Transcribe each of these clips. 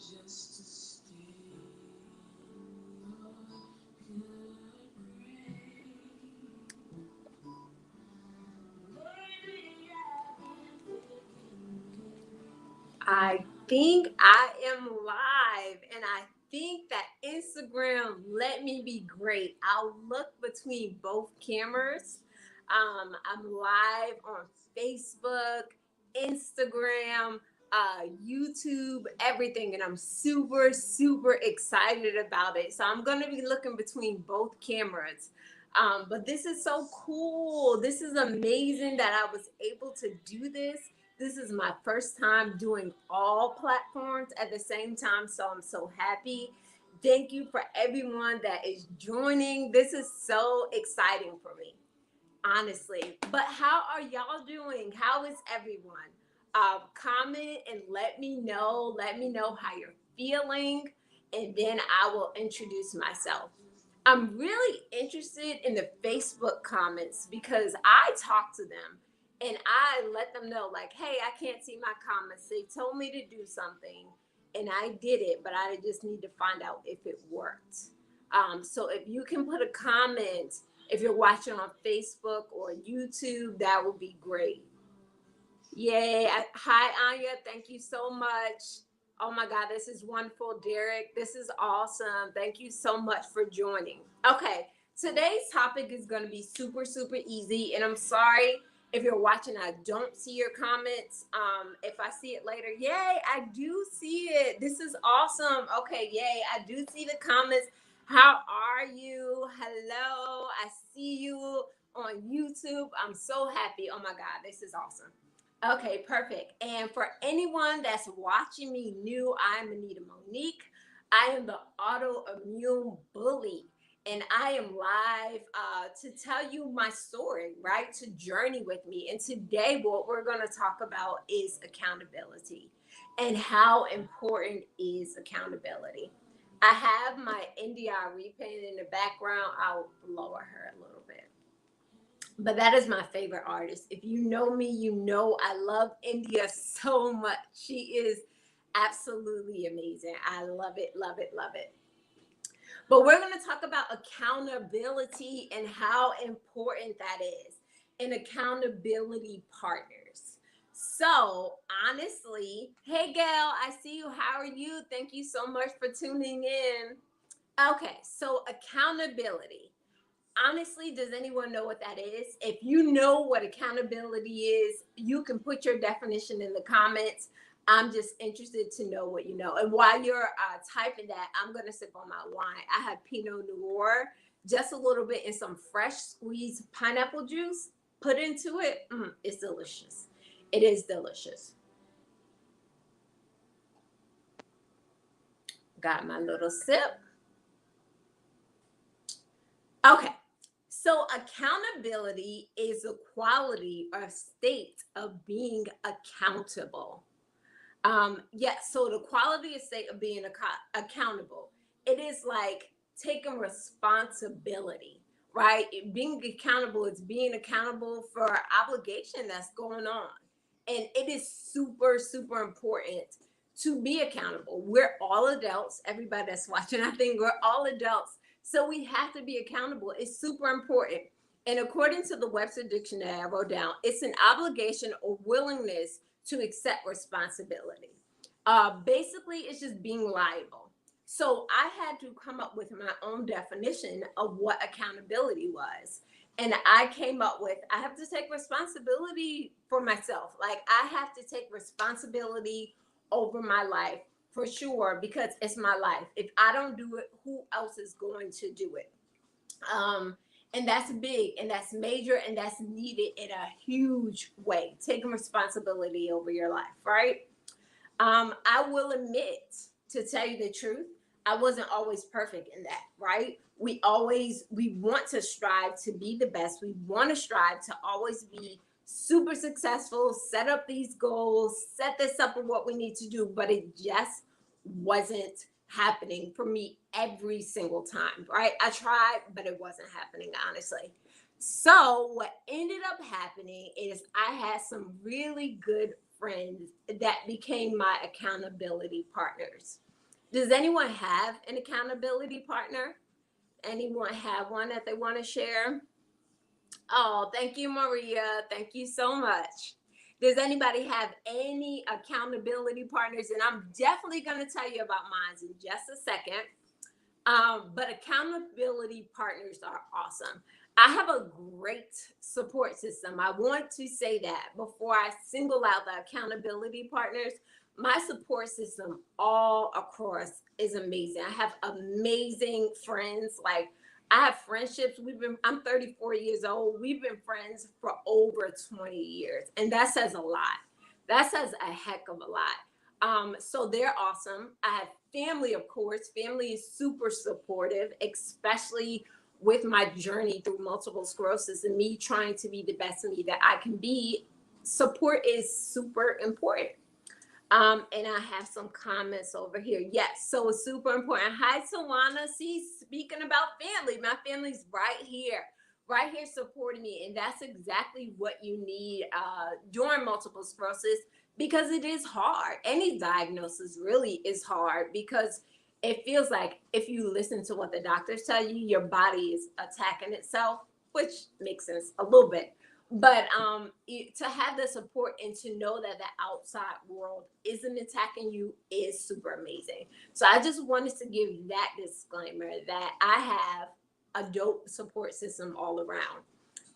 just to stay on good brain. Lately I've been thinking. I think I am live, and I think that Instagram let me be great. I'll look between both cameras. I'm live on Facebook, Instagram, YouTube, everything, and I'm super, super excited about it. So I'm going to be looking between both cameras. But this is so cool. This is amazing that I was able to do this. This is my first time doing all platforms at the same time, so I'm so happy. Thank you for everyone that is joining. This is so exciting for me, honestly. But how are y'all doing? How is everyone? Comment and let me know. Let me know how you're feeling, and then I will introduce myself. I'm really interested in the Facebook comments because I talk to them and I let them know, like, hey, I can't see my comments. They told me to do something and I did it, but I just need to find out if it worked. So if you can put a comment, if you're watching on Facebook or YouTube, that would be great. Yay. Hi, Anya. Thank you so much. Oh my God, this is wonderful, Derek. This is awesome. Thank you so much for joining. Okay, today's topic is going to be super, super easy. And I'm sorry if you're watching, I don't see your comments. If I see it later, yay, I do see it. This is awesome. Okay, yay, I do see the comments. How are you? Hello, I see you on YouTube. I'm so happy. Oh my God, this is awesome. Okay, perfect. And for anyone that's watching me new, I'm Anita Monique. I am the autoimmune bully, and I am live to tell you my story, right? To journey with me. And today, what we're going to talk about is accountability and how important is accountability. I have my NDR repaint in the background. I'll lower her a little bit, but that is my favorite artist. If you know me, you know I love India so much. She is absolutely amazing. I love it, love it, love it. But we're going to talk about accountability and how important that is, and accountability partners. So, honestly, hey, Gail, I see you. How are you? Thank you so much for tuning in. Okay, so accountability. Honestly, does anyone know what that is? If you know what accountability is, you can put your definition in the comments. I'm just interested to know what you know. And while you're typing that, I'm going to sip on my wine. I have Pinot Noir, just a little bit, and some fresh squeezed pineapple juice. Put into it. It's delicious. It is delicious. Got my little sip. Okay. So, accountability is a quality or state of being accountable. Yes, so the quality of state of being accountable, it is like taking responsibility, right? Being accountable is being accountable for an obligation that's going on. And it is super, super important to be accountable. We're all adults. Everybody that's watching, I think we're all adults. So we have to be accountable. It's super important. And according to the Webster Dictionary I wrote down, it's an obligation or willingness to accept responsibility. Basically, it's just being liable. So I had to come up with my own definition of what accountability was. And I came up with I have to take responsibility for myself. Like, I have to take responsibility over my life for sure, because it's my life. If I don't do it, who else is going to do it? Um, and that's big and that's major and that's needed in a huge way. Taking responsibility over your life, right? I will admit, to tell you the truth, I wasn't always perfect in that, right? We want to strive to be the best. We want to strive to always be super successful, set up these goals, set this up for what we need to do, but it just wasn't happening for me every single time, right? I tried, but it wasn't happening, honestly. So, what ended up happening is I had some really good friends that became my accountability partners. Does anyone have an accountability partner? Anyone have one that they want to share? Oh, thank you, Maria. Thank you so much. Does anybody have any accountability partners? And I'm definitely going to tell you about mine in just a second. But accountability partners are awesome. I have a great support system. I want to say that before I single out the accountability partners. My support system all across is amazing. I have amazing friends. Like, I have friendships. I'm 34 years old. We've been friends for over 20 years. And that says a lot. That says a heck of a lot. So they're awesome. I have family, of course. Family is super supportive, especially with my journey through multiple sclerosis and me trying to be the best me that I can be. Support is super important. And I have some comments over here. Yes, so it's super important. Hi, Tawana. See, speaking about family, my family's right here supporting me. And that's exactly what you need during multiple sclerosis, because it is hard. Any diagnosis really is hard, because it feels like if you listen to what the doctors tell you, your body is attacking itself, which makes sense a little bit. But to have the support and to know that the outside world isn't attacking you is super amazing. So I just wanted to give that disclaimer that I have a dope support system all around.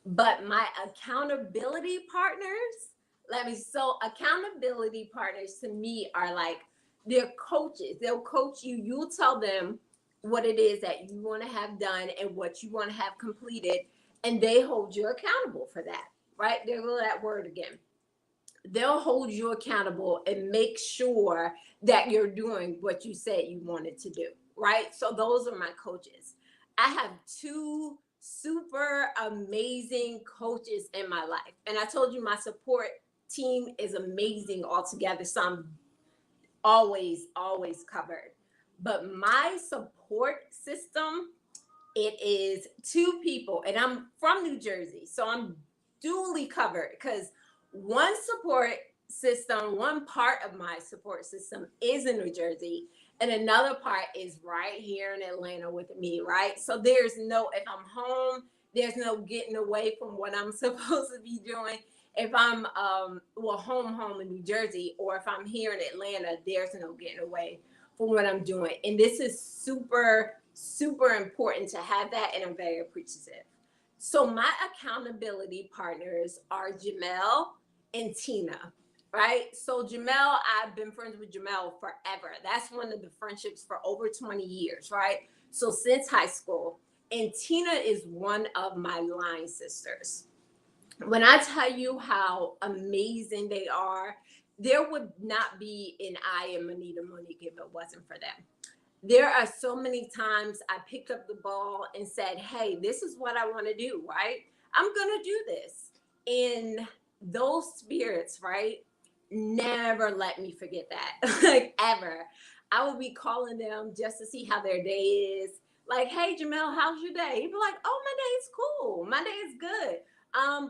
But my accountability partners, so accountability partners to me are like, they're coaches. They'll coach you. You'll tell them what it is that you want to have done and what you want to have completed, and they hold you accountable for that, right? There go that word again. They'll hold you accountable and make sure that you're doing what you said you wanted to do, right? So those are my coaches. I have two super amazing coaches in my life. And I told you my support team is amazing altogether. So I'm always covered. But my support system, it is two people, and I'm from New Jersey, so I'm duly covered, because one support one part of my support system is in New Jersey, and another part is right here in Atlanta with me, right? So if I'm home, there's no getting away from what I'm supposed to be doing. If I'm home in New Jersey, or if I'm here in Atlanta, there's no getting away from what I'm doing. And this is super important to have that, and I'm very appreciative. So my accountability partners are Jamel and Tina, right? So Jamel, I've been friends with Jamel forever. That's one of the friendships for over 20 years, right? So since high school. And Tina is one of my line sisters. When I tell you how amazing they are, there would not be an I Am Anita Monique if it wasn't for them. There are so many times I picked up the ball and said, hey, this is what I want to do, right? I'm going to do this. And those spirits, right, never let me forget that, like, ever. I would be calling them just to see how their day is. Like, hey, Jamel, how's your day? He'd be like, oh, my day is cool. My day is good.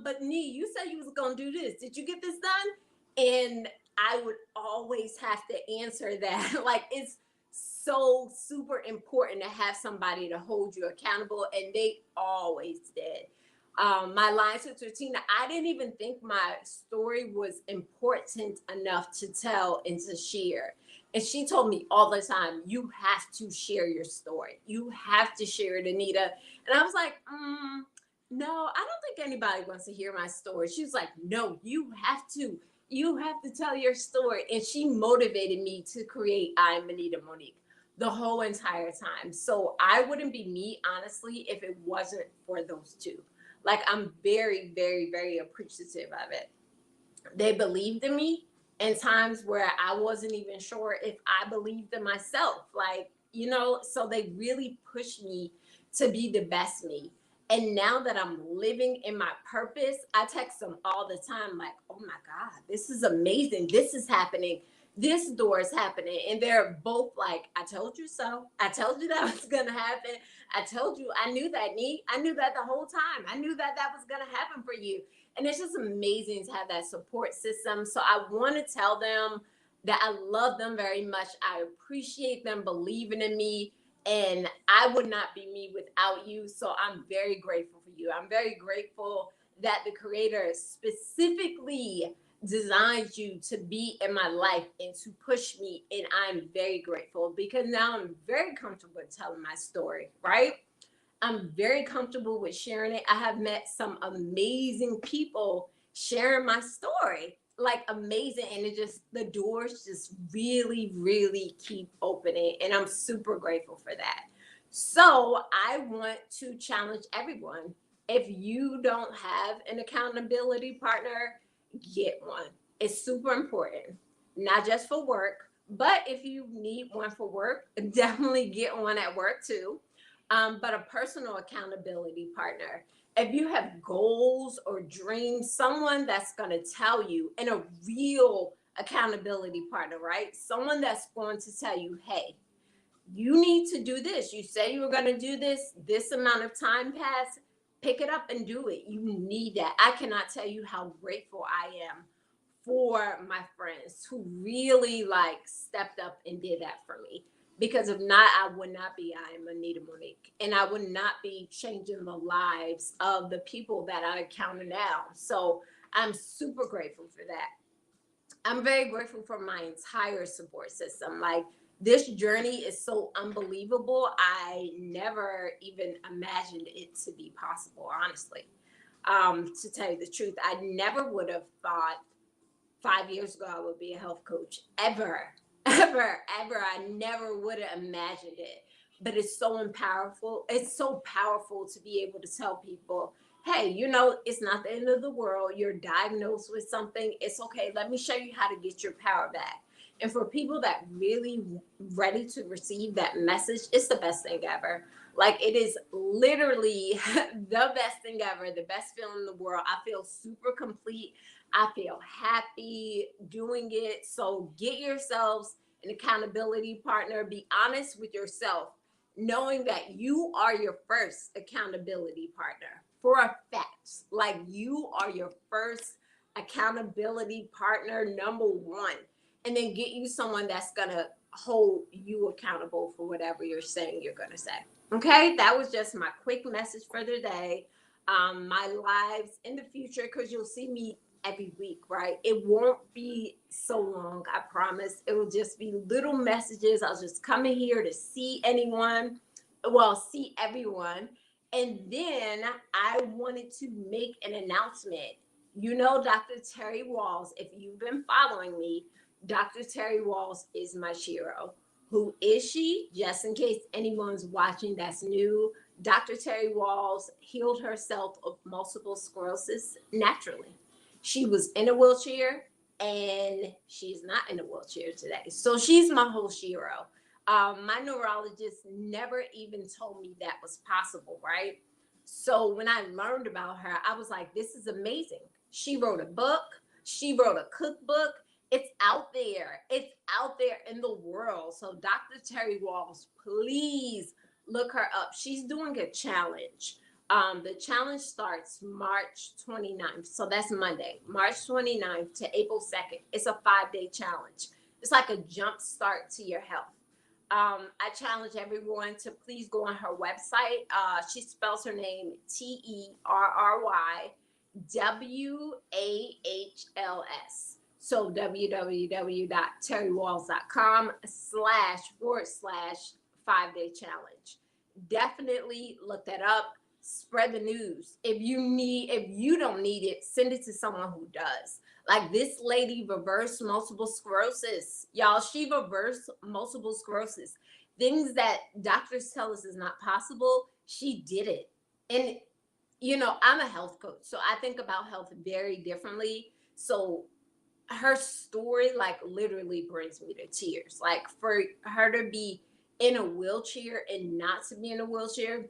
But Nee, you said you was going to do this. Did you get this done? And I would always have to answer that. Like, it's so super important to have somebody to hold you accountable, and they always did. My line sister Tina, I didn't even think my story was important enough to tell and to share. And she told me all the time, you have to share your story. You have to share it, Anita. And I was like, no, I don't think anybody wants to hear my story. She was like, no, you have to. You have to tell your story. And she motivated me to create I'm Anita Monique the whole entire time. So I wouldn't be me, honestly, if it wasn't for those two. Like, I'm very appreciative of it. They believed in me in times where I wasn't even sure if I believed in myself. Like, so they really pushed me to be the best me. And now that I'm living in my purpose, I text them all the time, like, oh my God, this is amazing. This is happening. This door is happening. And they're both like, I told you so. I told you that was going to happen. I told you, I knew that, Nee. I knew that the whole time. I knew that that was going to happen for you. And it's just amazing to have that support system. So I want to tell them that I love them very much. I appreciate them believing in me, and I would not be me without you. So I'm very grateful for you. I'm very grateful that the creator specifically designed you to be in my life and to push me. And I'm very grateful because now I'm very comfortable telling my story, right? I'm very comfortable with sharing it. I have met some amazing people sharing my story, like amazing. And it just, the doors just really, really keep opening. And I'm super grateful for that. So I want to challenge everyone. If you don't have an accountability partner, get one. It's super important, not just for work, but if you need one for work, definitely get one at work too, but a personal accountability partner. If you have goals or dreams, someone that's going to tell you, and a real accountability partner, right? Someone that's going to tell you, hey, you need to do this. You say you were going to do this amount of time passed, pick it up and do it. You need that. I cannot tell you how grateful I am for my friends who really like stepped up and did that for me. Because if not, I would not be I am Anita Monique. And I would not be changing the lives of the people that I encounter now. So I'm super grateful for that. I'm very grateful for my entire support system. Like, this journey is so unbelievable. I never even imagined it to be possible, honestly. To tell you the truth, I never would have thought 5 years ago I would be a health coach. Ever, ever, ever. I never would have imagined it. But it's so powerful. It's so powerful to be able to tell people, hey, it's not the end of the world. You're diagnosed with something. It's okay. Let me show you how to get your power back. And for people that really ready to receive that message, it's the best thing ever. Like, it is literally the best thing ever, the best feeling in the world. I feel super complete. I feel happy doing it. So get yourselves an accountability partner. Be honest with yourself, knowing that you are your first accountability partner for a fact. Like, you are your first accountability partner, number one. And then get you someone that's going to hold you accountable for whatever you're saying you're going to say. Okay, that was just my quick message for the day. My lives in the future, because you'll see me every week, right? It won't be so long, I promise. It will just be little messages. I'll just come in here to see see everyone. And then I wanted to make an announcement. Dr. Terry Walls, if you've been following me, Dr. Terry Walls is my Shiro. Who is she? Just in case anyone's watching that's new, Dr. Terry Walls healed herself of multiple sclerosis naturally. She was in a wheelchair and she's not in a wheelchair today. So she's my whole Shiro. My neurologist never even told me that was possible, right? So when I learned about her, I was like, this is amazing. She wrote a book, she wrote a cookbook. It's out there. It's out there in the world. So Dr. Terry Walls, please look her up. She's doing a challenge. The challenge starts March 29th. So that's Monday, March 29th to April 2nd. It's a 5-day challenge. It's like a jump start to your health. I challenge everyone to please go on her website. She spells her name TerryWahls. So www.terrywalls.com//5-day challenge. Definitely look that up. Spread the news. If you don't need it, send it to someone who does. Like, this lady reversed multiple sclerosis. Y'all, she reversed multiple sclerosis. Things that doctors tell us is not possible, she did it. And, I'm a health coach, so I think about health very differently. So her story, like, literally brings me to tears. Like, for her to be in a wheelchair and not to be in a wheelchair,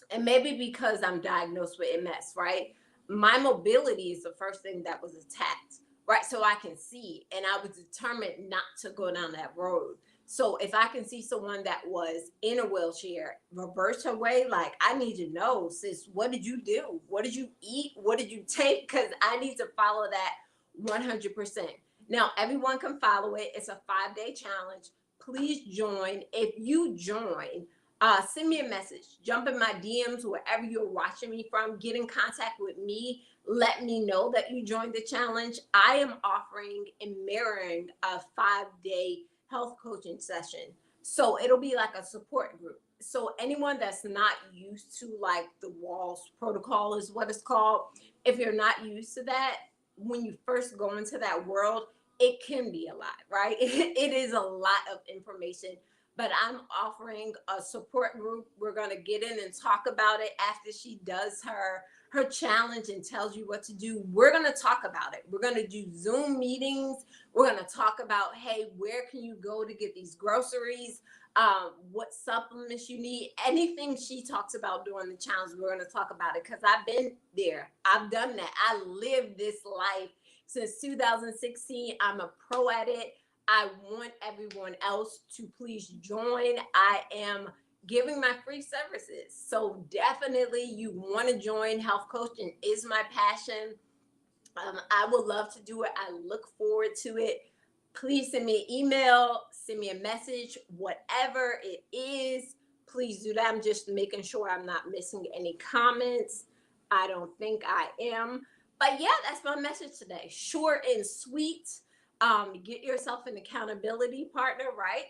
and maybe because I'm diagnosed with MS, right? My mobility is the first thing that was attacked, right? So I can see, and I was determined not to go down that road. So if I can see someone that was in a wheelchair reverse her way, like, I need to know, sis, what did you do? What did you eat? What did you take? Because I need to follow that 100%. Now, everyone can follow it. It's a 5-day challenge. Please join. If you join, send me a message. Jump in my DMs wherever you're watching me from. Get in contact with me. Let me know that you joined the challenge. I am offering and mirroring a 5-day health coaching session. So it'll be like a support group. So anyone that's not used to like the Walls protocol is what it's called. If you're not used to that, when you first go into that world, it can be a lot, right? It is a lot of information, but I'm offering a support group. We're going to get in and talk about it after she does her challenge and tells you what to do. We're going to talk about it. We're going to do Zoom meetings. We're going to talk about, hey, where can you go to get these groceries? What supplements you need, anything she talks about during the challenge, we're going to talk about it because I've been there. I've done that. I lived this life since 2016. I'm a pro at it. I want everyone else to please join. I am giving my free services. So definitely you want to join. Health coaching is my passion. I would love to do it. I look forward to it. Please send me an email, send me a message, whatever it is. Please do that. I'm just making sure I'm not missing any comments. I don't think I am. But yeah, that's my message today. Short and sweet. Get yourself an accountability partner, right?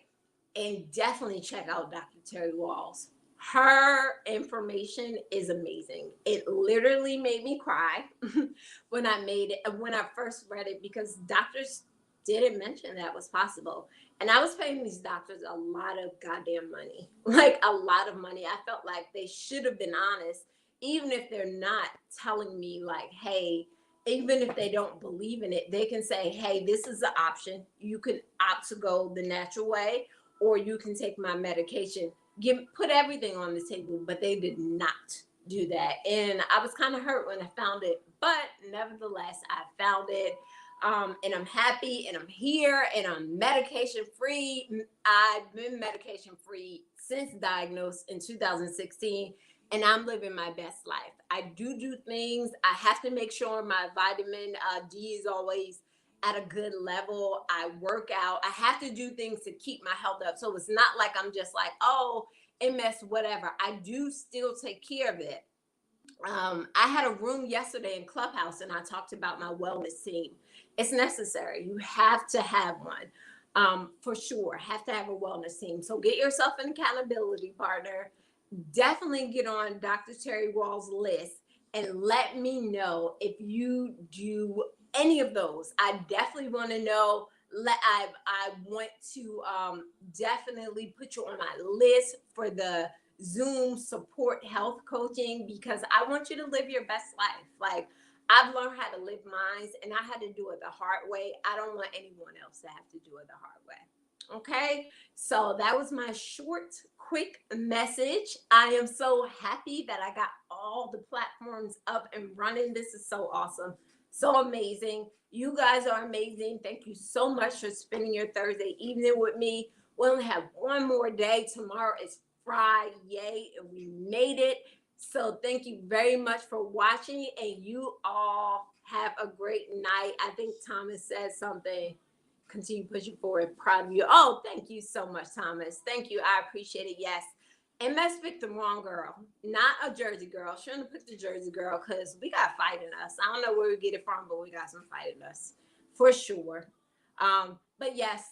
And definitely check out Dr. Terry Walls. Her information is amazing. It literally made me cry when I first read it, because doctors didn't mention that was possible. And I was paying these doctors a lot of goddamn money, like a lot of money. I felt like they should have been honest, even if they're not telling me, like, hey, even if they don't believe in it, they can say, hey, this is the option. You can opt to go the natural way, or you can take my medication. Put everything on the table, but they did not do that. And I was kind of hurt when I found it, but nevertheless, I found it. And I'm happy and I'm here and I'm medication free. I've been medication free since diagnosed in 2016, and I'm living my best life. I do things. I have to make sure my vitamin D is always at a good level. I work out. I have to do things to keep my health up. So it's not like I'm just like, oh, MS, whatever. I do still take care of it. I had a room yesterday in Clubhouse and I talked about my wellness team. It's necessary. You have to have one. For sure, have to have a wellness team. So get yourself an accountability partner. Definitely get on Dr. Terry Wall's list and let me know if you do any of those. I definitely want to know. I want to definitely put you on my list for the Zoom support health coaching, because I want you to live your best life. Like, I've learned how to live mine and I had to do it the hard way. I don't want anyone else to have to do it the hard way. Okay, so that was my short, quick message. I am so happy that I got all the platforms up and running. This is so awesome, so amazing. You guys are amazing. Thank you so much for spending your Thursday evening with me. We only have one more day. Tomorrow is Friday, and we made it. So thank you very much for watching, and you all have a great night. I think Thomas said something. Continue pushing forward. Proud of you. Oh, thank you so much, Thomas. Thank you. I appreciate it. Yes. And let's pick the wrong girl, not a Jersey girl. Shouldn't have picked the Jersey girl because we got fight in us. I don't know where we get it from, but we got some fight in us for sure. But yes,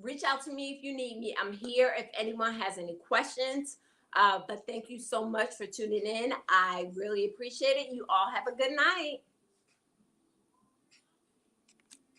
reach out to me if you need me. I'm here if anyone has any questions. But thank you so much for tuning in. I really appreciate it. You all have a good night.